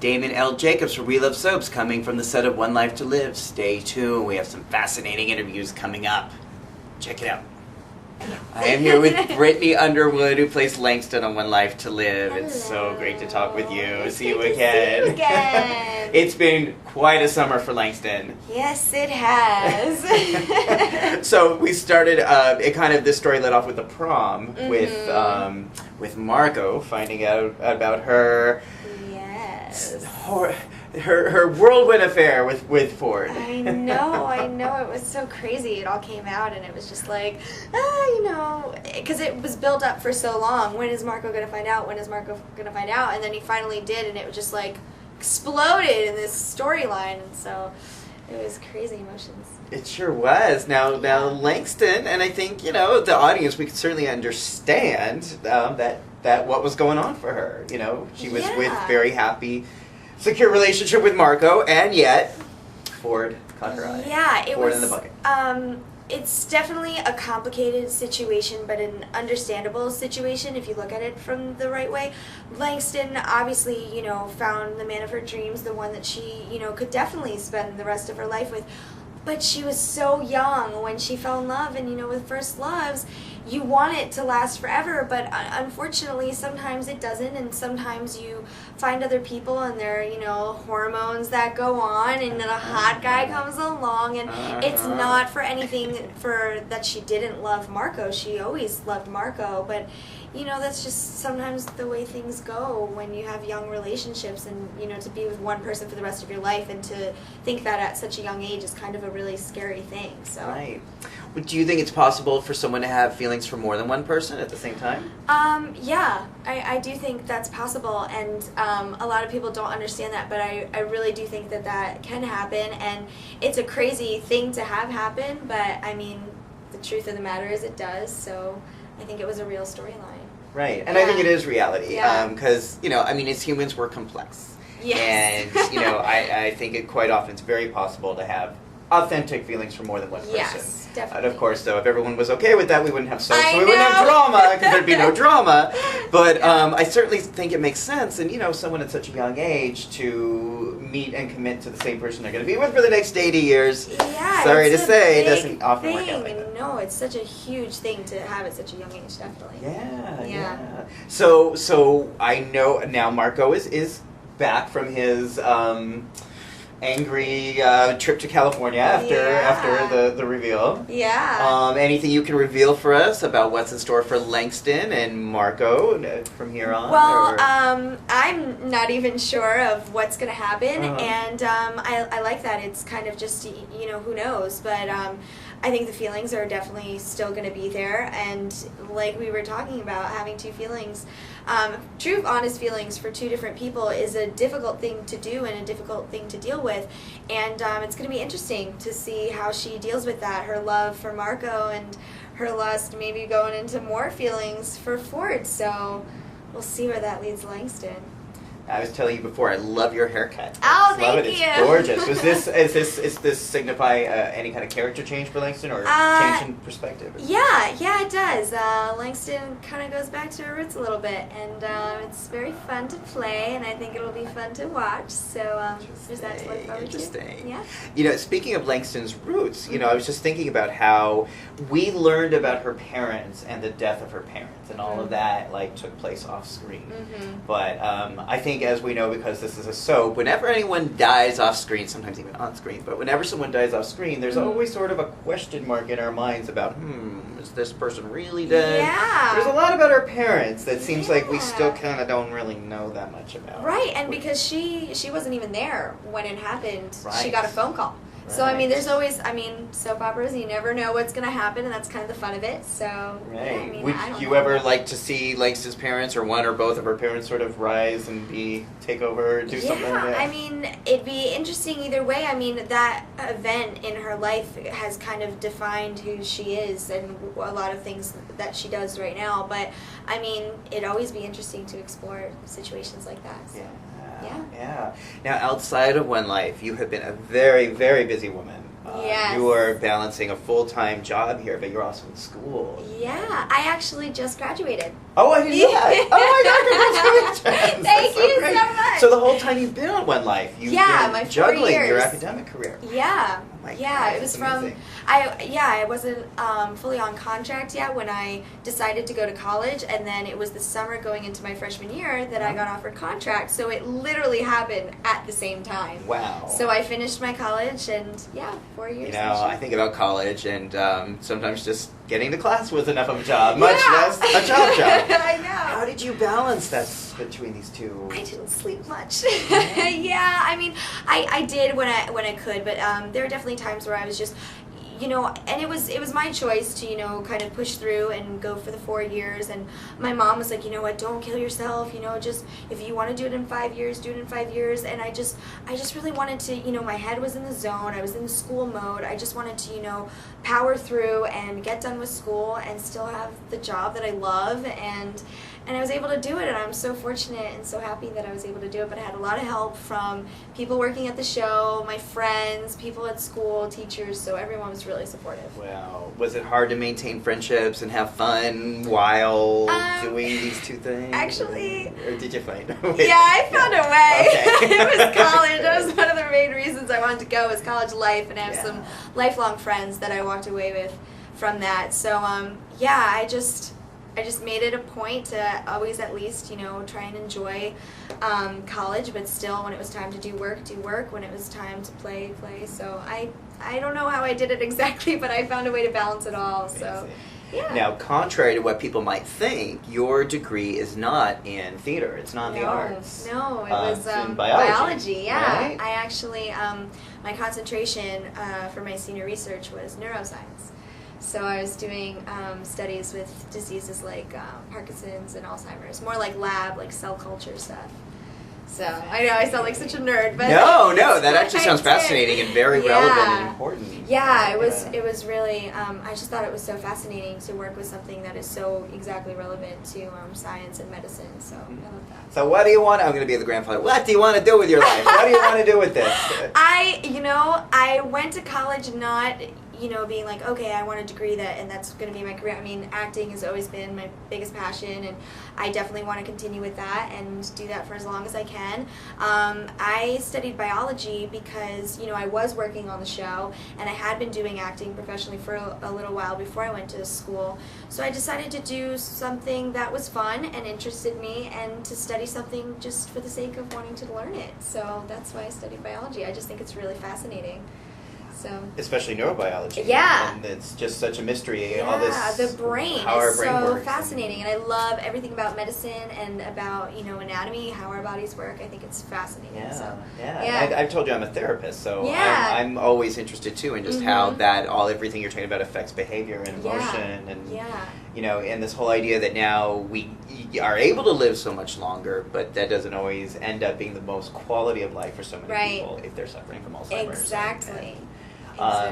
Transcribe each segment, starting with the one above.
Damon L. Jacobs for We Love Soaps coming from the set of One Life to Live. Stay tuned. We have some fascinating interviews coming up. Check it out. I am here with Brittany Underwood, who plays Langston on One Life to Live. Hello. It's so great to talk with you. It's See you great to again. see you again. It's been quite a summer for Langston. Yes, it has. So we started. This story led off with the prom with Margot finding out about her. Yes. Her whirlwind affair with Ford. I know. It was so crazy. It all came out, and it was just like, because it was built up for so long. When is Marco going to find out? When is Marco going to find out? And then he finally did, and it was just like exploded in this storyline. And so it was crazy emotions. It sure was. Now Langston, and I think the audience, we could certainly understand that what was going on for her. She was with very happy, secure relationship with Marco, and yet Ford caught her eye. Yeah, it Ford was. in the bucket. It's definitely a complicated situation, but an understandable situation if you look at it from the right way. Langston obviously, found the man of her dreams, the one that she, could definitely spend the rest of her life with. But she was so young when she fell in love, and with first loves, you want it to last forever, but unfortunately sometimes it doesn't, and sometimes you find other people and there are, hormones that go on, and then a hot guy comes along, and it's not for anything for that she didn't love Marco. She always loved Marco, but that's just sometimes the way things go when you have young relationships, and to be with one person for the rest of your life, and to think that at such a young age is kind of a really scary thing. So Right. Do you think it's possible for someone to have feelings for more than one person at the same time? Yeah, I do think that's possible, and a lot of people don't understand that, but I really do think that can happen, and it's a crazy thing to have happen, but I mean, the truth of the matter is it does, so I think it was a real storyline. Right, and I think it is reality, Yeah. because, as humans, we're complex. Yes. And, I think it quite often it's very possible to have authentic feelings for more than one person. Yes, definitely. And of course, though, if everyone was okay with that, we wouldn't have soaps, I we wouldn't have know. drama, because there'd be no drama. But I certainly think it makes sense, and, someone at such a young age to meet and commit to the same person they're going to be with for the next 80 years, Yeah, sorry to it's a say, it big doesn't often work out thing, like that. and no, it's such a huge thing to have at such a young age, definitely. Yeah. So I know now Marco is back from his angry trip to California after the reveal. Yeah. Anything you can reveal for us about what's in store for Langston and Marco from here on? Well, I'm not even sure of what's going to happen, and I like that. It's kind of just, who knows, but I think the feelings are definitely still going to be there, and like we were talking about, having two feelings, true, honest feelings for two different people is a difficult thing to do and a difficult thing to deal with, and it's going to be interesting to see how she deals with that, her love for Marco and her lust maybe going into more feelings for Ford, so we'll see where that leads Langston. I was telling you before, I love your haircut. Oh, Love thank it. you. It's gorgeous. Is this signify any kind of character change for Langston, or change in perspective? Yeah, it does. Langston kind of goes back to her roots a little bit, and it's very fun to play, and I think it'll be fun to watch. So there's that to look forward to. Interesting. Yeah. Speaking of Langston's roots, I was just thinking about how we learned about her parents and the death of her parents, and all of that took place off screen. But I think, as we know, because this is a soap, whenever anyone dies off screen, sometimes even on screen, but whenever someone dies off screen, there's always sort of a question mark in our minds about, is this person really dead? Yeah. There's a lot about her parents that seems like we still kind of don't really know that much about. Right, and because she wasn't even there when it happened, she Right. got a phone call. So, there's always, soap operas, you never know what's going to happen, and that's kind of the fun of it, so, Right. yeah, Would you ever like to see Langston's parents, or one or both of her parents, sort of rise and take over, do something like that? It'd be interesting either way. That event in her life has kind of defined who she is and a lot of things that she does right now, but, it'd always be interesting to explore situations like that. So. Yeah. Now, outside of One Life, you have been a very, very busy woman. Yes. You are balancing a full-time job here, but you're also in school. Yeah, I actually just graduated. Oh, I didn't know that. Oh my God, congratulations. Thank you great. so much. So the whole time you've been on One Life, you've been my 4 juggling years. your academic career. Yeah. Oh my yeah, God, it was that's amazing. I wasn't fully on contract yet when I decided to go to college, and then it was the summer going into my freshman year that I got offered contract, so it literally happened at the same time. Wow. So I finished my college, and 4 years. You know, I think about college, and sometimes just getting to class was enough of a job, much less a job. I know. How did you balance that between these two? I didn't sleep much. Yeah, I mean, I did when I could, but there were definitely times where I was just, and it was my choice to, kind of push through and go for the 4 years. And my mom was like, you know what, don't kill yourself, just if you want to do it in 5 years, do it in 5 years. And I just really wanted to, my head was in the zone. I was in the school mode. I just wanted to, power through and get done with school and still have the job that I love. And I was able to do it, and I'm so fortunate and so happy that I was able to do it. But I had a lot of help from people working at the show, my friends, people at school, teachers, so everyone was really supportive. Wow. Was it hard to maintain friendships and have fun while doing these two things? Actually... Or did you find a way? Yeah, I found a way. Okay. It was college. That was one of the main reasons I wanted to go, was college life, and I have some lifelong friends that I walked away with from that. So, I just made it a point to always at least, try and enjoy college, but still when it was time to do work. When it was time to play. So I don't know how I did it exactly, but I found a way to balance it all. So, yeah. Now, contrary to what people might think, your degree is not in theater. It's not in the arts. No, it was in biology. Yeah, right? I actually, my concentration for my senior research was neuroscience. So I was doing studies with diseases like Parkinson's and Alzheimer's, more like lab, like cell culture stuff. So I know I sound like such a nerd, but no, that actually sounds fascinating and very relevant and important. Yeah, it was really. I just thought it was so fascinating to work with something that is so exactly relevant to science and medicine. So I love that. So what do you want? I'm going to be the grandfather. What do you want to do with your life? What do you want to do with this? I went to college not. Being like, okay, I want a degree and that's going to be my career. I mean, acting has always been my biggest passion, and I definitely want to continue with that and do that for as long as I can. I studied biology because, I was working on the show, and I had been doing acting professionally for a little while before I went to school. So I decided to do something that was fun and interested me, and to study something just for the sake of wanting to learn it. So that's why I studied biology. I just think it's really fascinating. So. Especially neurobiology. Yeah. And it's just such a mystery. Yeah, all this the brain how our is brain so works. fascinating. And I love everything about medicine and about, anatomy, how our bodies work. I think it's fascinating. Yeah, so, yeah. I've told you I'm a therapist, so yeah. I'm always interested, too, in just how everything you're talking about affects behavior and emotion. And this whole idea that now we are able to live so much longer, but that doesn't always end up being the most quality of life for so many people if they're suffering from Alzheimer's. Exactly.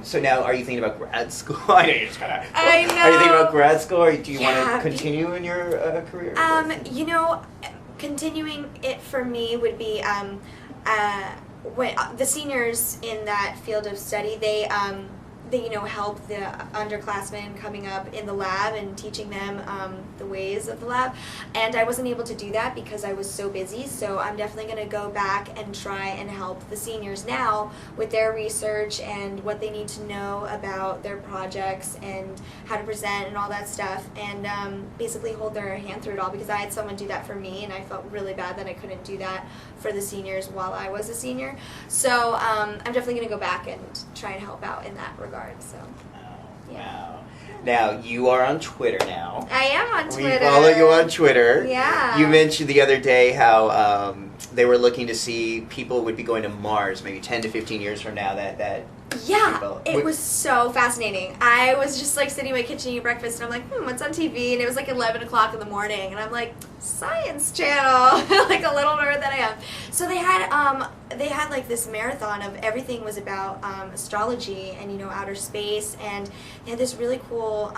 So now, are you thinking about grad school? I know you just kind of. I know. Are you thinking about grad school, or do you want to continue in your career? Continuing it for me would be when the seniors in that field of study, they help the underclassmen coming up in the lab and teaching them the ways of the lab. And I wasn't able to do that because I was so busy, so I'm definitely going to go back and try and help the seniors now with their research and what they need to know about their projects and how to present and all that stuff, and basically hold their hand through it all, because I had someone do that for me and I felt really bad that I couldn't do that for the seniors while I was a senior. So I'm definitely going to go back and try and help out in that regard. So, Wow. Now, you are on Twitter now. I am on Twitter. We follow you on Twitter. Yeah. You mentioned the other day how they were looking to see people would be going to Mars maybe 10 to 15 years from now. It was so fascinating. I was just sitting in my kitchen eating breakfast, and I'm like, what's on TV? And it was 11 o'clock in the morning, and I'm like, Science Channel, like a little nerd that I am. So they had this marathon of everything was about astrology and outer space, and they had this really cool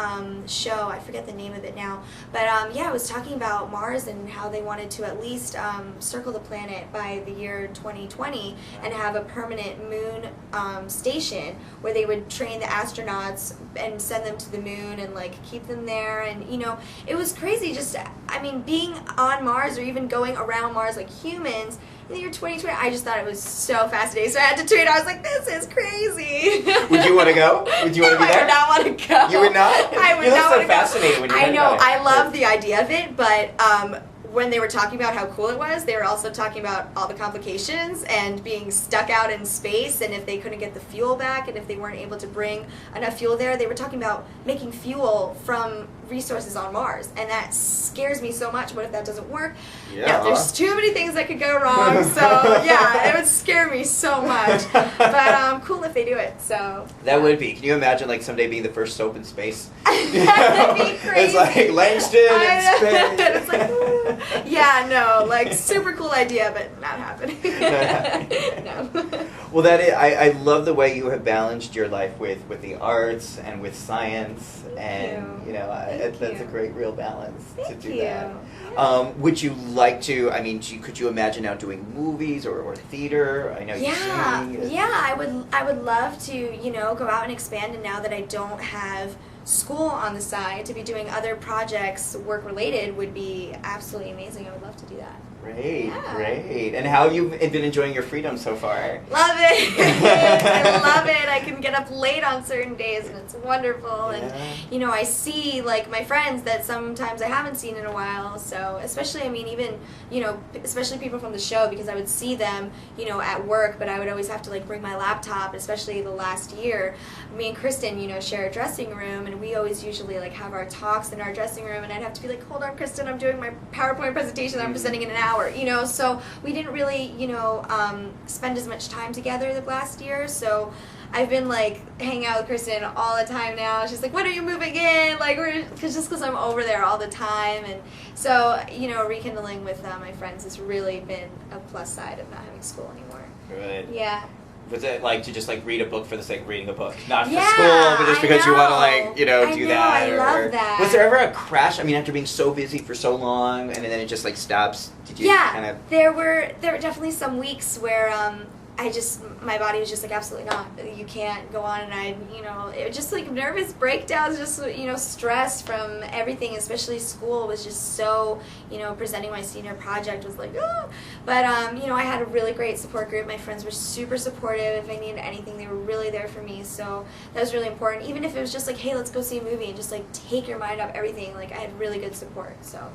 show. I forget the name of it now, but it was talking about Mars and how they wanted to at least circle the planet by the year 2020 and have a permanent moon station station where they would train the astronauts and send them to the moon and like keep them there, and you know, it was crazy. Just, I mean, being on Mars or even going around Mars like humans in the year 2020, I just thought it was so fascinating. So I had to tweet. I was like, "This is crazy." Would you want to go? Would you want to be there? I would not want to go. You would not? I would you not want so to go. fascinated when you I heard know. about it. I love the idea of it, but when they were talking about how cool it was, they were also talking about all the complications and being stuck out in space, and if they couldn't get the fuel back, and if they weren't able to bring enough fuel there. They were talking about making fuel from resources on Mars, and that scares me so much. What if that doesn't work? Yeah. There's too many things that could go wrong, so yeah, it would scare me so much. But cool if they do it, so. That would be. Can you imagine like someday being the first soap in space? That'd be crazy. It's like Langston in space. It's like, ooh. Yeah, no, like super cool idea, but not happening. No. Well, I love the way you have balanced your life with the arts and with science, Thank you know, that's a great real balance to do that. Yeah. Would you like to? I mean, could you imagine now doing movies or theater? I know you sing. Yeah, I would love to, you know, go out and expand. And now that I don't have school on the side, to be doing other projects work related would be absolutely amazing. I would love to do that. Great, Yeah. great. And how have you been enjoying your freedom so far? Love it. I love it. I can get up late on certain days, and it's wonderful. Yeah. And you know, I see like my friends that sometimes I haven't seen in a while. So especially, I mean, even, you know, especially people from the show, because I would see them, you know, at work, but I would always have to like bring my laptop. Especially the last year, me and Kristen, you know, share a dressing room, and we always usually like have our talks in our dressing room, and I'd have to be like, hold on, Kristen, I'm doing my PowerPoint presentation that I'm presenting in an hour. You know, so we didn't really, you know, spend as much time together the last year. So I've been like hanging out with Kristen all the time now. She's like, when are you moving in? Like, just because I'm over there all the time. And so, you know, rekindling with my friends has really been a plus side of not having school anymore. Good. Yeah. Was it like to just like read a book for the sake of reading a book, not for Yeah, school, but just because you want to I like, you know, know, do that? I love that. Was there ever a crash? I mean, after being so busy for so long, and then it just like stops. Did you kind of? There were definitely some weeks where my body was just like, absolutely not. You can't go on, and you know, it was just like nervous breakdowns, just, you know, stress from everything, especially school was just so, you know, presenting my senior project was like, oh. But, you know, I had a really great support group. My friends were super supportive. If I needed anything, they were really there for me. So that was really important. Even if it was just like, hey, let's go see a movie, and just like take your mind off everything. Like, I had really good support. So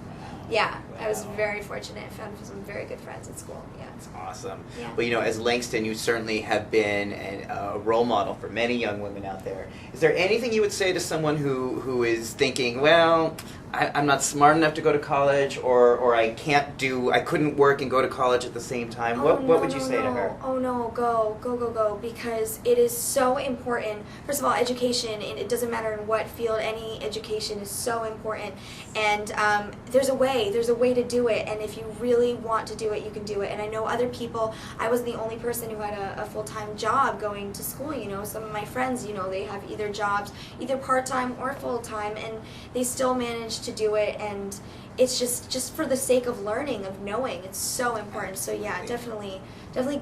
yeah, I was very fortunate. I found some very good friends at school. Yeah. That's awesome. Yeah. Well, you know, as Langston, you certainly have been a role model for many young women out there. Is there anything you would say to someone who is thinking, well, I'm not smart enough to go to college, or I couldn't work and go to college at the same time? What would you say to her? Oh no, go, because it is so important. First of all, education, and it doesn't matter in what field, any education is so important. And there's a way to do it, and if you really want to do it, you can do it. And I know other people, I wasn't the only person who had a full-time job going to school, you know. Some of my friends, you know, they have either jobs, either part-time or full-time, and they still manage to do it, and it's just for the sake of learning, of knowing. It's so important. So yeah, definitely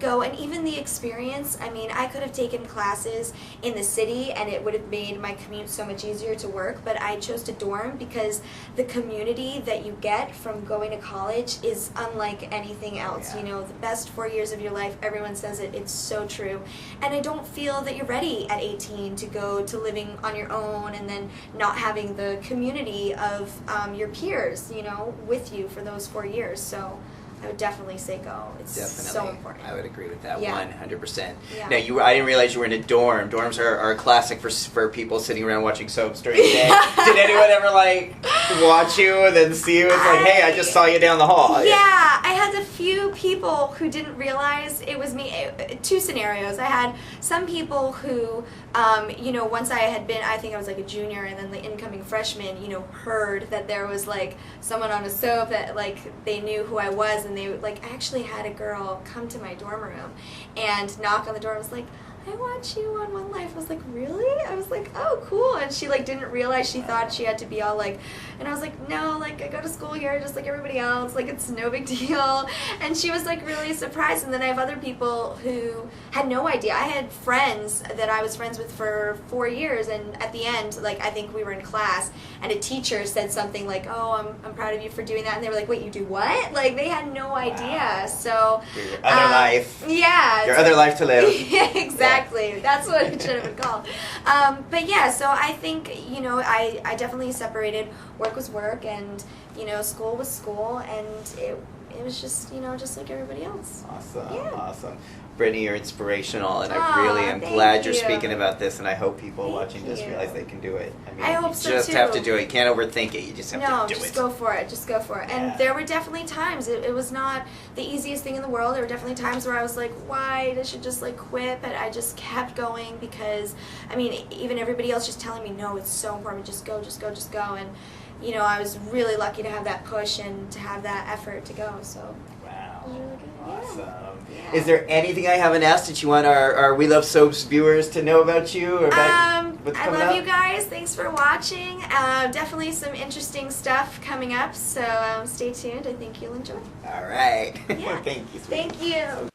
go. And even the experience, I mean, I could have taken classes in the city and it would have made my commute so much easier to work, but I chose to dorm because the community that you get from going to college is unlike anything else. Yeah. You know, the best 4 years of your life, everyone says it, it's so true. And I don't feel that you're ready at 18 to go to living on your own and then not having the community of your peers, you know, with you for those 4 years. So I would definitely say go. It's so important. I would agree with that 100%. Yeah. Now, I didn't realize you were in a dorm. Dorms are a classic for people sitting around watching soaps during the day. Did anyone ever like watch you and then see you? It's like, hey, I just saw you down the hall. Yeah, I had a few people who didn't realize it was me. Two scenarios. I had some people who, you know, once I had been, I think I was like a junior, and then the incoming freshman, you know, heard that there was like someone on a soap that like they knew who I was, and they like actually had a girl come to my dorm room and knock on the door and was like, I watch you on One Life. I was like, really? I was like, oh, cool. And she like didn't realize, she thought she had to be all like, and I was like, no, like I go to school here just like everybody else, like it's no big deal. And she was like really surprised. And then I have other people who had no idea. I had friends that I was friends with for 4 years, and at the end, like I think we were in class and a teacher said something like, oh, I'm proud of you for doing that. And they were like, wait, you do what? Like they had no idea. So your other life. Yeah. Your other life to live. Yeah, exactly. Yeah. That's what it should have been called. But yeah, so I think, you know, I definitely separated. Work was work, and, you know, school was school, and it was just, you know, just like everybody else. Awesome. Yeah. Awesome. Brittany, you're inspirational, and I really am glad you're you. speaking about this, and I hope people Thank watching this you. realize they can do it. I mean, I hope you so, just too. have to do it. You can't overthink it. You just have to do it. No, just go for it. Just go for it. And Yeah. there were definitely times. It was not the easiest thing in the world. There were definitely times where I was like, why? I should just like quit. But I just kept going because, I mean, even everybody else just telling me, no, it's so important. Just go, just go, just go. And, you know, I was really lucky to have that push and to have that effort to go. So. Wow. It was really good. Awesome. Yeah. Is there anything I haven't asked that you want our We Love Soaps viewers to know about you or about what's I coming love up? you guys. Thanks for watching. Definitely some interesting stuff coming up, so stay tuned. I think you'll enjoy. All right. Yeah. Thank you. Sweetie. Thank you.